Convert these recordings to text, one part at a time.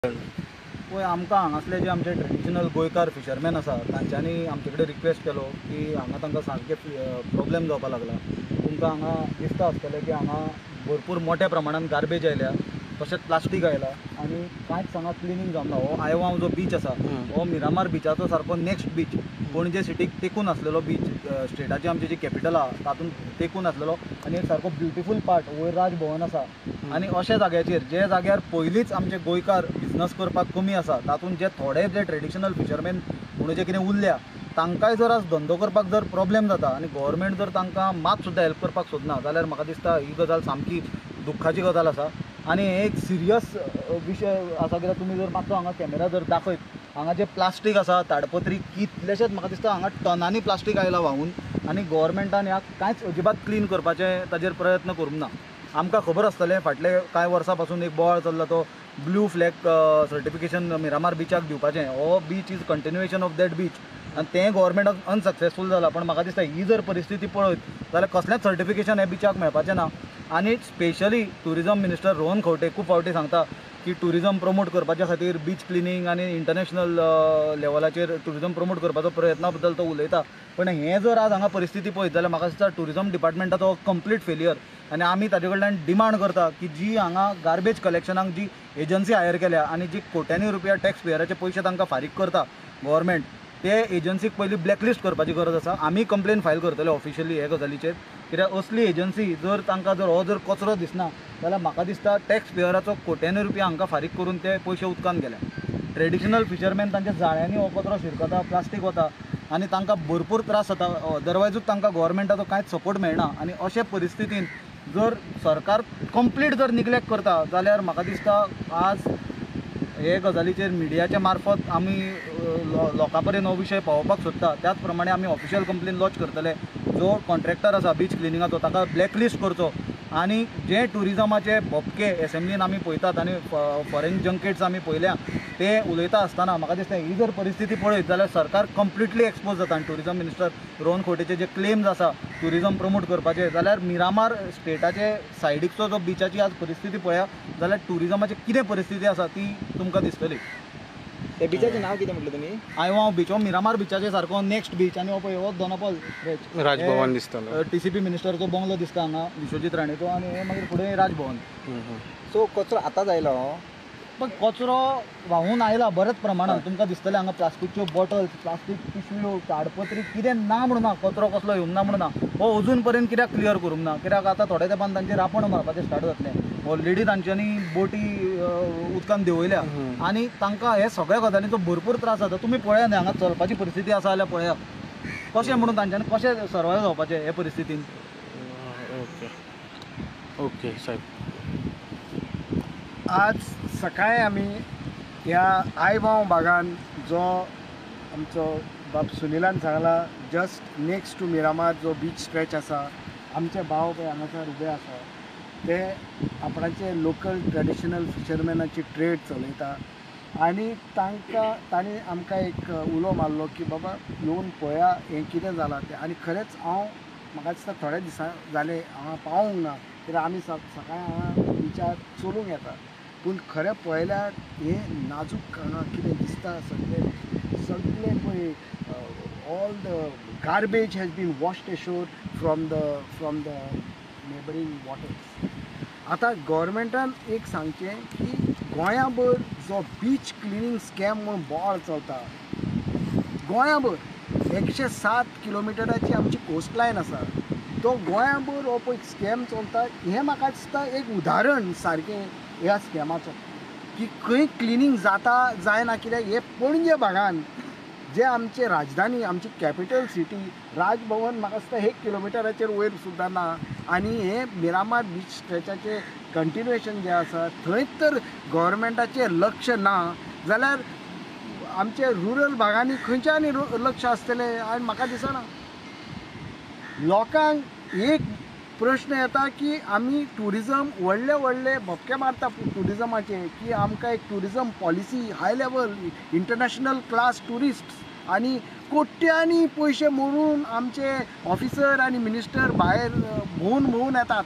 पळय आमकां हांगासले जे आमचे ट्रेडिशनल गोंयकार फिशरमॅन आसा तांच्यांनी आमचे कडेन रिक्वेस्ट केलो की हांगा तांकां सारके प्रॉब्लेम जावपाक लागला। तुमकां हांगा दिसता आसतलें की हांगा भरपूर मोठ्या प्रमाणात गार्बेज आयल्या, तशेंच प्लास्टीक आयला आनी कांयच हांगा क्लिनींग जावना। हो आयवांव जो बीच आसा हो मिरामार बिचाचो सारको नेक्स्ट बीच, पणजे सिटीक तेकून आसलेलो बीच, स्टेटाची आमची जी कॅपिटल आहा तातूंत तेकून आसलेलो आनी एक सारको ब्युटिफूल पार्ट वयर राजभवन आसा। आनी अशा जाग्याचेर जे जाग्यार पयलींच आमचे गोंयकार बिजनस करपाक कमी आसा, तातूंत जे थोडे जे ट्रेडिशनल फिशरमॅन म्हणून जे कितें उरल्या तांकांय जर आज धंदो करपाक जर प्रॉब्लेम जाता आनी गव्हर्मेंट जर तांकां मात सुद्दां हेल्प करपाक सोदना जाल्यार म्हाका दिसता ही गजाल सामकी दुख्खाची गजाल आसा। आनी हे एक सिरियस विशय आसा, कित्याक तुमी जर मातसो हांगा कॅमेरा जर दाखयत, हांगा जे प्लास्टीक आसा ताडपत्री कितलेशेच म्हाका दिसता हांगा टनांनी प्लास्टीक आयलां व्हांवून, आनी गव्हर्मेंटान ह्याक कांयच अजिबात क्लीन करपाचे ताजेर प्रयत्न करूंक ना। आमकां खबर आसतलें फाटले कांय वर्सां पासून एक बोवाळ चल्ला तो ब्लू फ्लॅग सर्टिफिकेशन मिरामार बिचाक दिवपाचें। हो beach is continuation of that beach आनी तें गव्हर्मेंटाक अनसक्सेसफूल जालां। पण म्हाका दिसता ही जर परिस्थिती पळयत जाल्यार कसलेंच सर्टिफिकेशन हे बिचाक मेळपाचें ना। आनी specially tourism minister Rohan Khaunte खूब फावटी सांगता की टुरिजम प्रमोट करपाच्या खातीर बीच क्लिनींग आनी इंटरनॅशनल लेवलाचेर टुरिजम प्रमोट करपाचो प्रयत्ना बद्दल तो उलयता। पण हें जर आज हांगा परिस्थिती पळयत जाल्यार म्हाका दिसता टुरिजम डिपार्टमेंटाचो कंप्लीट फेलियर। आनी आमी ताजे कडल्यान डिमांड करता की जी हांगा गार्बेज कलेक्शनाक जी एजन्सी हायर केल्या आनी जी कोट्यांनी रुपया टॅक्स पेयराचे पयशे तांकां फारीक करता गव्हर्मेंट, ते एजन्सीक पयलीं ब्लॅकलिस्ट करपाची गरज आसा। आमी कंप्लेन फायल करतले ऑफिशियली हे गजालीचेर, कित्याक असली एजन्सी जर तांकां जर हो जर कचरो दिसना जाल्यार म्हाका दिसता टॅक्स पेयराचो कोट्यांनी रुपया हांकां फारीक करून ते पयशे उदकान गेल्या। ट्रेडिशनल फिशरमॅन तांच्या जाळ्यांनी हो कचरो शिरकता, प्लास्टीक वता आनी तांकां भरपूर त्रास जाता। अदरवायजूच तांकां गव्हर्मेंटाचो कांयच सपोर्ट मेळना। आनी अशे परिस्थितीन जर सरकार कंप्लीट जर निग्लेक्ट करता जाल्यार म्हाका दिसता आज हे गजालीचेर मिडियाच्या मार्फत आमी लोकां पर्यंत हो विशय पावोवपाक सोदता। त्याच प्रमाणे आमी ऑफिशियल कंप्लेन लॉन्च करतले। जो कॉन्ट्रॅक्टर आसा बीच क्लिनिंगाचो ताका ब्लॅकलिस्ट करचो आनी जे टुरिजमाचे भोपके एसेंब्लीन आमी पळयतात आनी फॉरेन जंकेट्स आमी पळयल्या ते उलयता आसतना म्हाका दिसता ही जर परिस्थिती पळयत जाल्यार सरकार कंप्लिटली एक्सपोज जाता। आनी टुरिजम मिनिस्टर रोहन खंवटेचे जे क्लेम्स आसा टुरिजम प्रमोट करपाचे, जाल्यार मिरामार स्टेटाचे सायडीकचो जो बिचाची आज परिस्थिती पळया जाल्यार टुरिजमाची कितें परिस्थिती आसा ती तुमकां दिसतली। त्या बिचाचें नांव कितें म्हटलें तुमी? आयवांव बीच, हो मिरामार बिचाचे सारको नेक्स्ट बीच। आनी हो पळय हो दोनापावल राजभवन दिसता, TCP मिनिस्टरचो बंगलो दिसता हांगा विश्वजीत राणेचो, आनी हे मागीर फुडें राजभवन। सो कचरो आतांच आयलो पण कचरो व्हांवून आयला बरेच प्रमाणात। तुमकां दिसतलें हांगा प्लास्टीकच्यो बॉटल्स, प्लास्टीक पिशव्यो, ताडपत्री कितें ना म्हणून ना, कचरो कसलो येवंक ना म्हणून ना। हो अजून पर्यंत कित्याक क्लियर करूंक ना? कित्याक आतां थोड्या तेंपान तांचेर रापण मारपाचें स्टार्ट जातलें। ऑलरेडी तांच्यांनी बोटी उदकान देंवयल्या आनी तांकां हे सगळ्या गजालींचो भरपूर त्रास जाता। तुमी पळया न्ही हांगा चलपाची परिस्थिती आसा जाल्यार पळया कशें म्हणून तांच्यांनी कशें सर्वायव जावपाचें हे परिस्थितीन। ओके साहेब, आज सकाळी आमी ह्या आयवांव भागान जो आमचो बाब सुनिलान सांगला जस्ट नेक्स्ट टू मिरामार जो बीच स्ट्रेच आसा, आमचे भाव पळय हांगासर उबे आसा ते आपणाचे लोकल ट्रेडिशनल फिशरमॅनाची ट्रेड चलयता। आनी तांणी आमकां एक उलो मारलो की बाबा येवन पळया हें कितें जालां तें। आनी खरेंच म्हाका दिसता थोडे दिसां जाले हांगा पावूंक ना, कित्याक आमी सकाळीं हांगा बिचार चलूंक येता। पूण खरें पळयल्यार हें नाजूक हांगा कितें दिसता सगळें पळय all the garbage has been washed ashore from the neighbouring waters. आतां गव्हर्मेंटान एक सांगचें की गोंयाभर जो बीच क्लिनींग स्कॅम म्हूण बोवाळ चलता, गोंयाभर 107 किलोमिटराची आमची कोस्टलायन आसा, तो गोंयाभर हो पळय स्कॅम चलता। हें म्हाका दिसता एक उदाहरण सारकें ह्या स्कॅमाचो की खंय क्लिनींग जाता जायना। कित्याक हे पणजे भागान जे आमचे राजधानी आमची कॅपिटल सिटी राजभवन म्हाका दिसता 1 किलोमिटराचेर वयर सुद्दां ना। आनी हे मिरामार बीच स्ट्रेचाचें कंटिन्युएशन जें आसा थंय तर गव्हर्मेंटाचें लक्ष ना जाल्यार आमचे रुरल भागांनी खंयच्यानी लक्ष आसतलें आनी म्हाका दिसना। लोकांक एक प्रश्न येता की आमी टुरिजम व्हडले भपके मारता टुरिजमाचे की आमकां एक tourism policy high level international class tourist आनी कोट्यांनी पयशे मोडून आमचे ऑफिसर आनी मिनिस्टर भायर भोंवून येतात,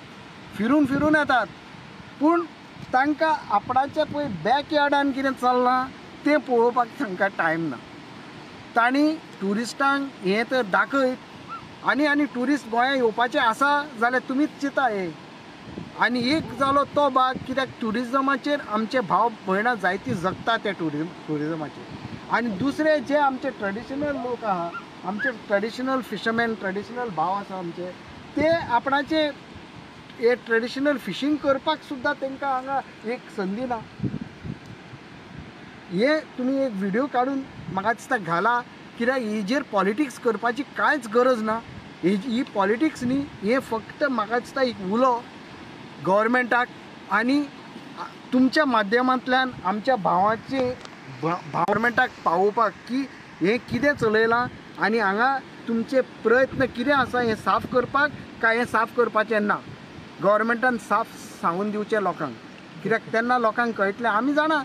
फिरून येतात। पूण तांकां आपणाचे पळय बॅक यार्डान कितें चल्लां तें पळोवपाक तांकां टायम ना. तांणी ट्युरिस्टांक हें तर दाखयत आनी ट्युरिस्ट गोंया येवपाचे आसा जाल्यार तुमीच चिंता हे. आनी एक जालो तो भाग कित्याक ट्युरिजमाचेर आमचे भाव भयणां जायतीं जगता त्या ट्युरिजमाचेर. आनी दुसरे जे आमचे ट्रेडिशनल लोक आहा, आमचे ट्रेडिशनल फिशरमॅन, ट्रेडिशनल भाव आसा आमचे, ते आपणाचे हे ट्रेडिशनल फिशींग करपाक सुद्दां तांकां हांगा एक संदी ना. हे तुमी एक व्हिडिओ काडून म्हाका दिसता घाला, कित्याक हेजेर पॉलिटिक्स करपाची कांयच गरज ना. ही पॉलिटिक्स न्ही, हे फक्त म्हाका दिसता एक उलो गव्हर्मेंटाक आनी तुमच्या माध्यमांतल्यान आमच्या भावाचे गव्हर्मेंटाक पावोवपाक की हें कितें चलयलां आनी हांगा तुमचे प्रयत्न कितें आसा हें साफ करपाक काय हें साफ करपाचें ना. गव्हर्मेंटान साफ सांगून दिवचें लोकांक, कित्याक तेन्ना लोकांक कळटलें. आमी जाणा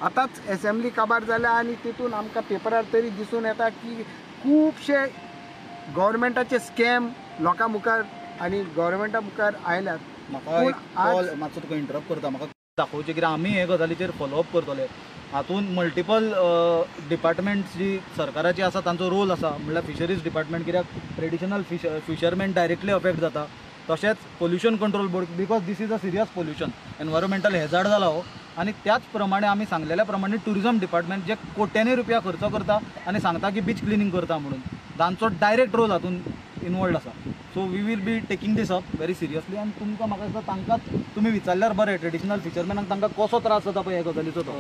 आतांच एसेंब्ली काबार जाल्या आनी तितून आमकां पेपरार तरी दिसून येता की खुबशे गव्हर्मेंटाचे स्कॅम लोकां मुखार आनी गव्हर्मेंटा मुखार आयल्यात. म्हाका एक कॉल मातसो तुका इंटरप्ट करता. म्हाका दाखोवचें कित्याक आमी हे गजालीचेर फॉलोअप करतले. हातूंत मल्टिपल डिपार्टमेंट्स जी सरकाराची आसा तांचो रोल आसा. म्हणल्यार फिशरीज डिपार्टमेंट, कित्याक ट्रेडिशनल फिशरमॅन डायरेक्टली अफेक्ट जाता. तशेंच pollution control board, because this is a serious pollution, environmental hazard जाला हो. आनी त्याच प्रमाणे आमी सांगलेल्या प्रमाणे टुरिजम डिपार्टमेंट जे कोट्यांनी रुपया खर्च करता आनी सांगता की बीच क्लिनींग करता म्हणून, तांचो डायरेक्ट रोल हातूंत इनवॉल्ड आसा. So we will be taking this up very seriously. आनी तुमकां म्हाका दिसता तांकांच तुमी विचारल्यार बरें, ट्रेडिशनल फिशरमॅनाक तांकां कसो त्रास जाता पळय ह्या गजालीचो तो.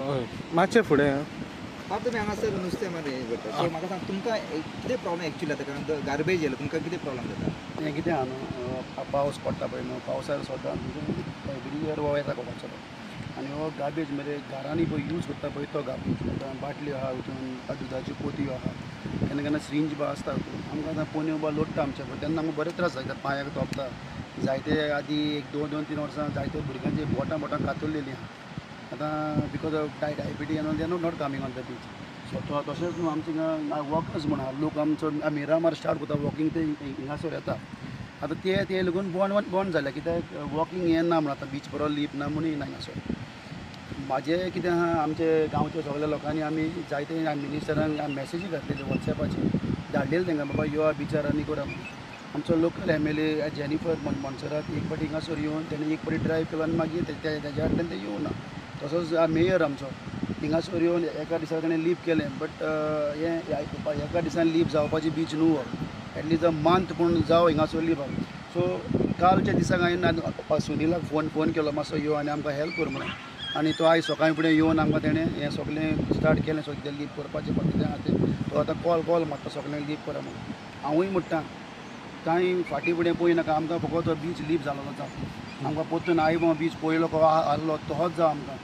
मातशें फुडें आता तुमी हांगासर नुस्तें मार हें करता, सो म्हाका सांग तुमकां कितें प्रॉब्लम एक्चुअली जाता, कारण गार्बेज येयलो तुमकां कितें प्रॉब्लेम जाता? हें कितें आहा न्हू, पावस पडटा पळय न्हू, पावसार सोद्दां एवरी हो येता कपाचो. आनी हो गार्बेज मरे घरांनी पळय यूज करता पळय तो गार्बेज. आतां बाटल्यो आहा हितून, दुधाच्यो पोतयो आहा, केन्ना केन्ना सिरींज बा आसता हितून. आमकां आतां पोन्यो बा लोडटा आमचे पळय, तेन्ना आमकां बरे त्रास जाता, पांयाक तोपता. जायते आदीं एक 2-3 वर्सां जायते भुरग्यांची बोटां कातरलेलीं आहा. आतां because of diabetes and all not coming on the beach. So तशेंच न्हू आमचे हिंगा वॉकर्स म्हण आहा, लोक आमचो मिरामार स्टार्ट करता वॉकिंग, ते हिंगासर येता. आतां ते लागून बंद जाल्या, कित्याक वॉकिंग हें ना म्हणून आतां बीच बरो लीप ना म्हणून ना हांगासर. म्हाजें कितें आहा, आमचे गांवच्या सगळ्या लोकांनी आमी जायते मिनिस्टरांक मॅसेजी घातलेली वॉट्सॅपाचेर, धाडलेली तांकां बाबा यो बिचार आनी करा म्हणून. आमचो लोकल MLA जेनिफर मोन्सेरात एक फावटी हिंगासर येवन तेणें एक फावटी ड्रायव्ह केलो आनी मागीर तेज्या फाटल्यान ते येवना. तसोच मेयर आमचो हिंगासर येवन एका दिसा ताणें लीव केलें, बट हें एका दिसान लीव जावपाची बीच न्हू, एटलीस्ट अ मंथ पूण जावं हिंगासर लीव. सो कालच्या दिसाक हांवें सुनिलाक फोन केलो, मातसो यो आनी आमकां हेल्प कर म्हणून. आनी तो आयज सकाळी फुडें येवन आमकां तेणें हें सगळें स्टार्ट केलें, सगळें लीव करपाचें कितें आहा तें. तो आतां कॉल मारता सगळें लीव करा म्हणून. हांवूय म्हणटा कांय फाटीं फुडें पळयनाका, आमकां फकत तो बीच लीव जालो जाता. आमकां परतून आयबो बीच पळयलो को आहलो तोच जावं आमकां.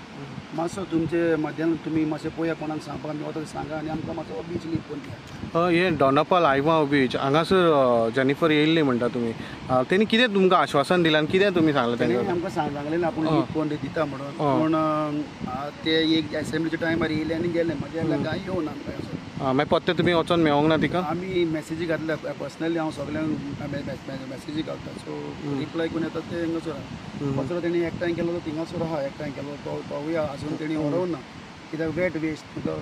मातसो तुमचे मध्यान तुमी मातशें पळया, कोणाक सांगपाक वता सांगा आनी आमकां मातसो बीच लीव करून दिया. हे दोनापावल आयवांव बीच हांगासर जेनिफर येयल्ली म्हणटा तुमी, तेणी कितें तुमकां आश्वासन दिलां आनी कितें तुमी सांगलें तेणें तेंकां? आमकां सांगलें आपूण लीव कोण दिता म्हणून, पूण ते एक एसेंब्लीच्या टायमार येयले आनी गेले, मागीर कांय येवं ना आमकां. मागीर परते तुमी वचोन मेळोंक ना तिका? आमी मॅसेजी घातल्या पर्सनली, हांव सगळ्यांक मॅसेजी घालता. सो रिप्लाय करून येता ते हिंगासर आहा. कचरो तेणी एकठांय केलो तो थिंगासर आहा, एकठांय केलो तो पळोवया. आजून तेणी व्हरोवं ना, कित्याक वेट वेस्ट तुका